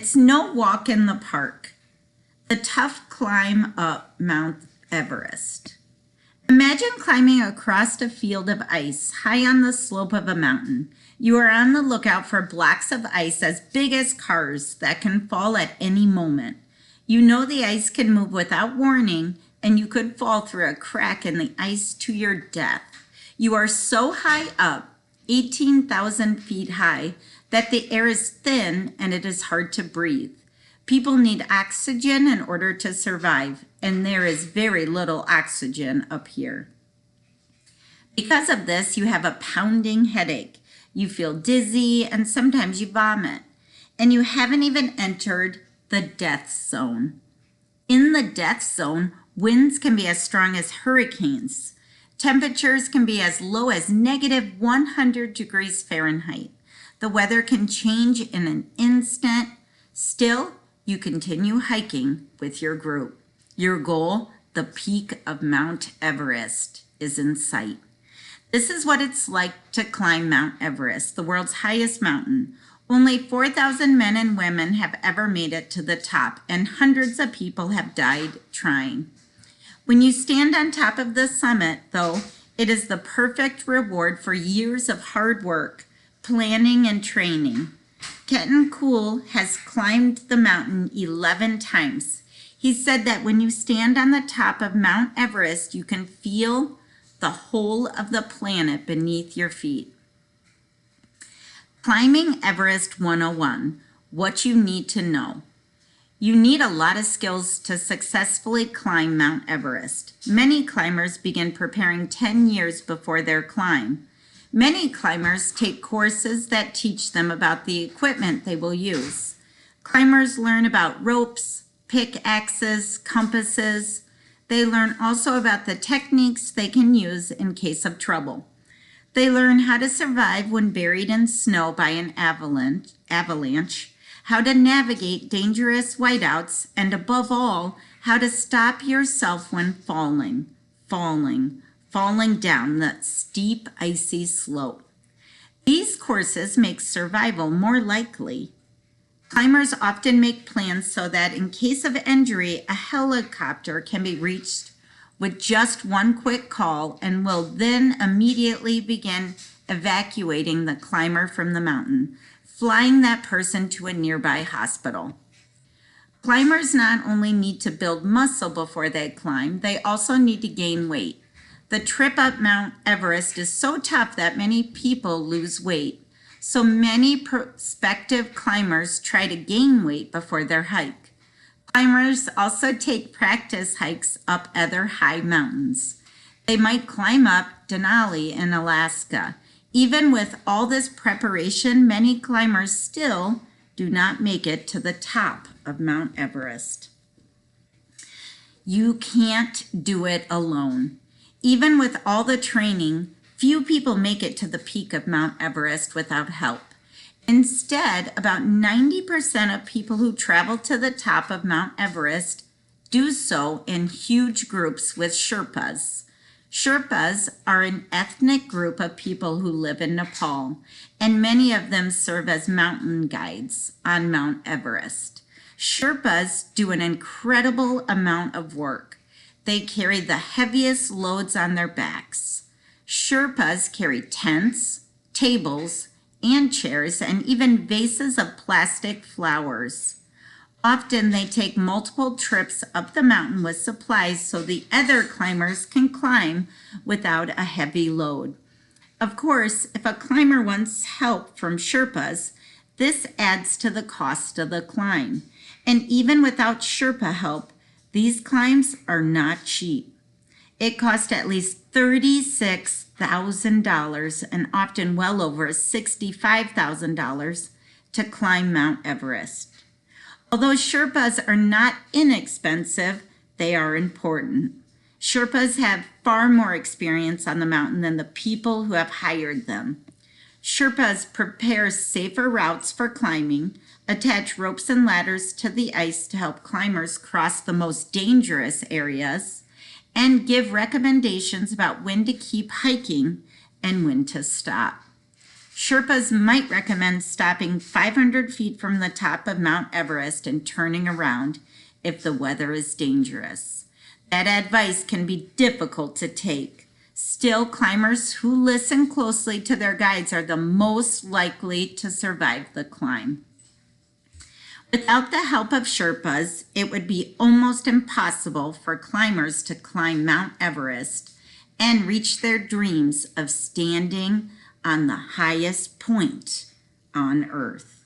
It's no walk in the park. The tough climb up Mount Everest. Imagine climbing across a field of ice high on the slope of a mountain. You are on the lookout for blocks of ice as big as cars that can fall at any moment. You know the ice can move without warning, and you could fall through a crack in the ice to your death. You are so high up, 18,000 feet high, that the air is thin and it is hard to breathe. People need oxygen in order to survive, and there is very little oxygen up here. Because of this, you have a pounding headache. You feel dizzy and sometimes you vomit. And you haven't even entered the death zone. In the death zone, winds can be as strong as hurricanes. Temperatures can be as low as negative 100 degrees Fahrenheit. The weather can change in an instant. Still, you continue hiking with your group. Your goal, the peak of Mount Everest, is in sight. This is what it's like to climb Mount Everest, the world's highest mountain. Only 4,000 men and women have ever made it to the top, and hundreds of people have died trying. When you stand on top of the summit, though, it is the perfect reward for years of hard work, planning, and training. Ketan Kool has climbed the mountain 11 times. He said that when you stand on the top of Mount Everest, you can feel the whole of the planet beneath your feet. Climbing Everest 101, what you need to know. You need a lot of skills to successfully climb Mount Everest. Many climbers begin preparing 10 years before their climb. Many climbers take courses that teach them about the equipment they will use. Climbers learn about ropes, pickaxes, compasses. They learn also about the techniques they can use in case of trouble. They learn how to survive when buried in snow by an avalanche, how to navigate dangerous whiteouts, and above all, how to stop yourself when falling down that steep, icy slope. These courses make survival more likely. Climbers often make plans so that in case of injury, a helicopter can be reached with just one quick call and will then immediately begin evacuating the climber from the mountain, flying that person to a nearby hospital. Climbers not only need to build muscle before they climb, they also need to gain weight. The trip up Mount Everest is so tough that many people lose weight. So many prospective climbers try to gain weight before their hike. Climbers also take practice hikes up other high mountains. They might climb up Denali in Alaska. Even with all this preparation, many climbers still do not make it to the top of Mount Everest. You can't do it alone. Even with all the training, few people make it to the peak of Mount Everest without help. Instead, about 90% of people who travel to the top of Mount Everest do so in huge groups with Sherpas. Sherpas are an ethnic group of people who live in Nepal, and many of them serve as mountain guides on Mount Everest. Sherpas do an incredible amount of work. They carry the heaviest loads on their backs. Sherpas carry tents, tables, and chairs, and even vases of plastic flowers. Often they take multiple trips up the mountain with supplies so the other climbers can climb without a heavy load. Of course, if a climber wants help from Sherpas, this adds to the cost of the climb. And even without Sherpa help, these climbs are not cheap. It costs at least $36,000 and often well over $65,000 to climb Mount Everest. Although Sherpas are not inexpensive, they are important. Sherpas have far more experience on the mountain than the people who have hired them. Sherpas prepare safer routes for climbing, attach ropes and ladders to the ice to help climbers cross the most dangerous areas, and give recommendations about when to keep hiking and when to stop. Sherpas might recommend stopping 500 feet from the top of Mount Everest and turning around if the weather is dangerous. That advice can be difficult to take. Still, climbers who listen closely to their guides are the most likely to survive the climb. Without the help of Sherpas, it would be almost impossible for climbers to climb Mount Everest and reach their dreams of standing on the highest point on Earth.